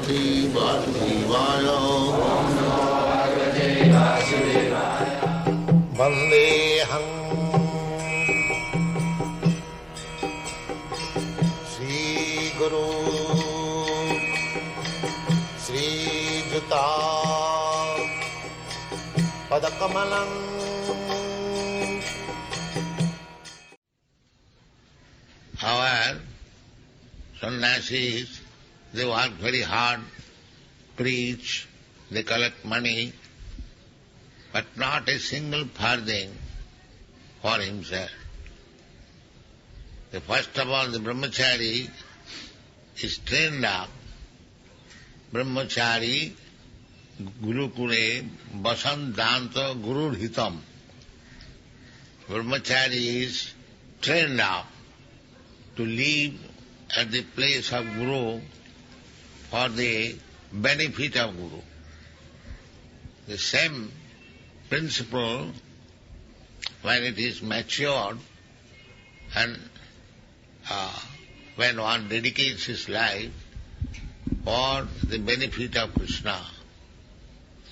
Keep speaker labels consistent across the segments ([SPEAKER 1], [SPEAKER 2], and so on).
[SPEAKER 1] भगवते वासुदेवाय वन्देऽहं श्रीगुरु श्रीयुता पदकमलं Our sannyasis, they work very hard, preach, they collect money, but not a single farthing for himself. First of all, the brahmachari is trained up. Brahmachari gurukule vasantanta gurur hitam. Brahmachari is trained up to live at the place of Guru for the benefit of Guru. The same principle, when it is matured and when one dedicates his life for the benefit of Krishna,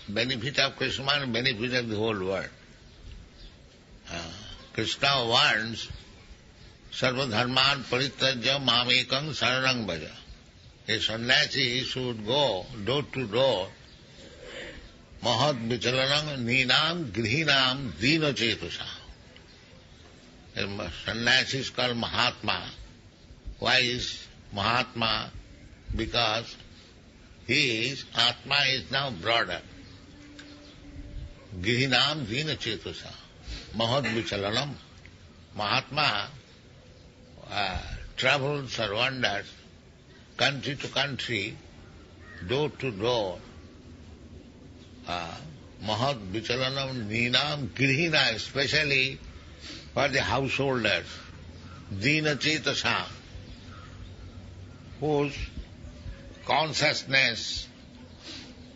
[SPEAKER 1] benefit of Krishna and benefit of the whole world. Krishna wants Sarva dharman parityajya mamekam saranang bhaja. A sannyasi should go door to door, mahad vichalanam ninam grihinam dina chetusa. A sannyasi is called Mahatma. Why is Mahatma? Because his Atma is now broader. Grihinam dina chetusa. Mahad vichalanam. Mahatma travels or wanders country to country, door to door. Mahad vichalanam ninam grihina, especially for the householders. Dina cetasa, whose consciousness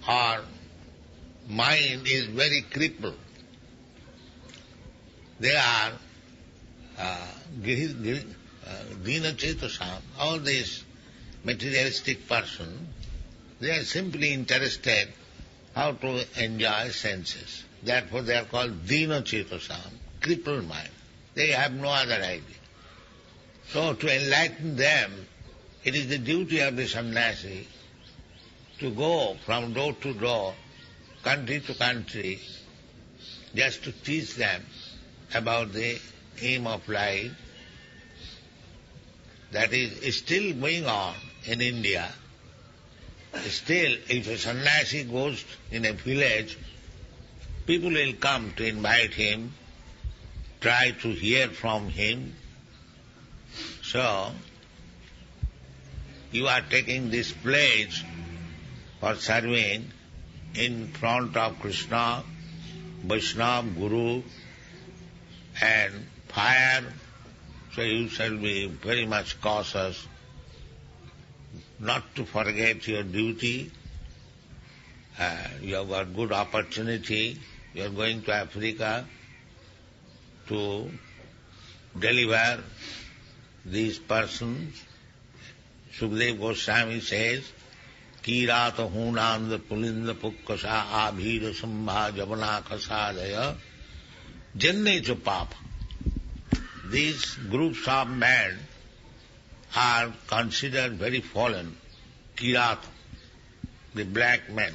[SPEAKER 1] or mind is very crippled. They are Dina Chetasam, all these materialistic persons, they are simply interested how to enjoy senses. Therefore they are called Dina Chetasam, crippled mind. They have no other idea. So to enlighten them, it is the duty of the sannyasi to go from door to door, country to country, just to teach them about the aim of life. That is still going on in India. Still, if a sannyasi goes in a village, people will come to invite him, try to hear from him. So, you are taking this pledge for serving in front of Krishna, Vaishnava, Guru, and fire. So you shall be very much cautious not to forget your duty. You have got good opportunity. You are going to Africa to deliver these persons. Sukadeva Goswami says, Kirata hunanda pulinda pukkasa abhira sambha javana kasadaya jenne cha papa. These groups of men are considered very fallen. Kirat, the black men,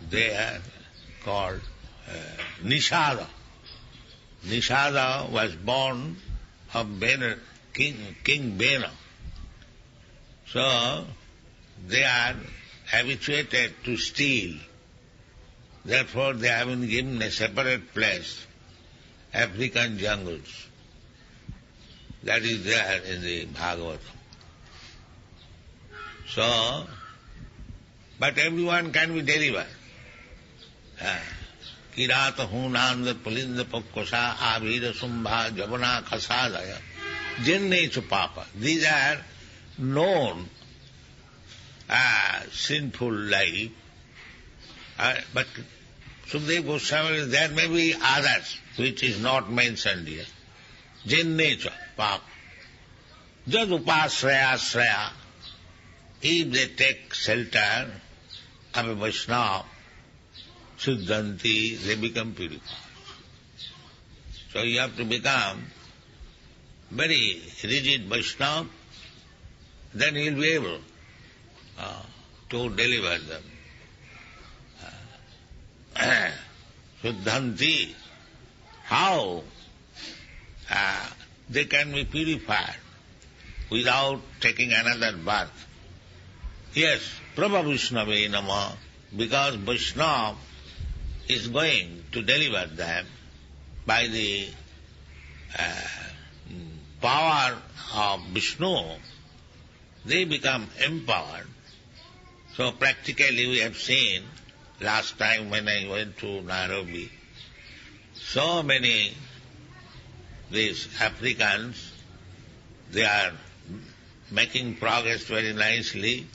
[SPEAKER 1] they are called Nishada. Nishada was born of Bena, King Bena. So they are habituated to steal. Therefore they have been given a separate place. African jungles. That is there in the Bhagavatam. So, but everyone can be delivered. Kirata hunanda pulinda pakkosa avira sumbha javana kasadaya jennechu papa. These are known as sinful life. But Sukadeva Goswami, there may be others which is not mentioned here. Jin nature, papa. Jad upasraya, if they take shelter of a Vaishnava, Siddhanti, they become purified. So you have to become very rigid Vaishnava, then he will be able to deliver them. Siddhanti, how they can be purified without taking another birth? Yes, Prabha Vaishnava Nama, because Vaishnava is going to deliver them by the power of Vishnu, they become empowered. So practically we have seen last time when I went to Nairobi, so many these Africans, they are making progress very nicely.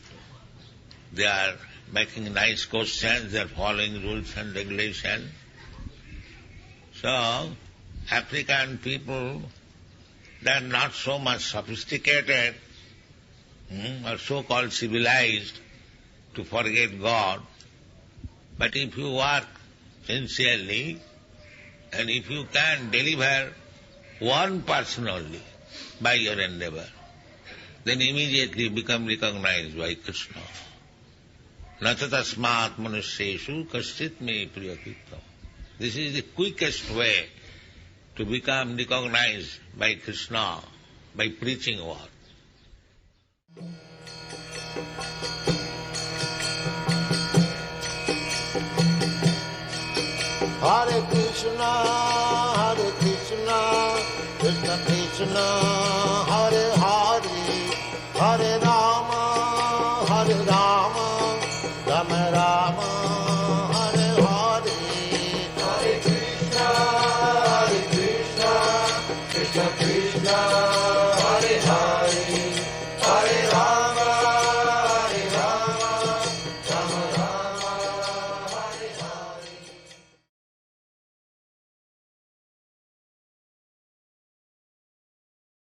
[SPEAKER 1] They are making nice questions, they are following rules and regulations. So, African people, they are not so much sophisticated or so-called civilized to forget God. But if you work sincerely and if you can deliver one person only by your endeavor, then immediately become recognized by Krishna. Natatasmat manusyeshu kaschit me priyakittam. This is the quickest way to become recognized by Krishna, by preaching word.
[SPEAKER 2] Hare Krishna, Krishna Krishna,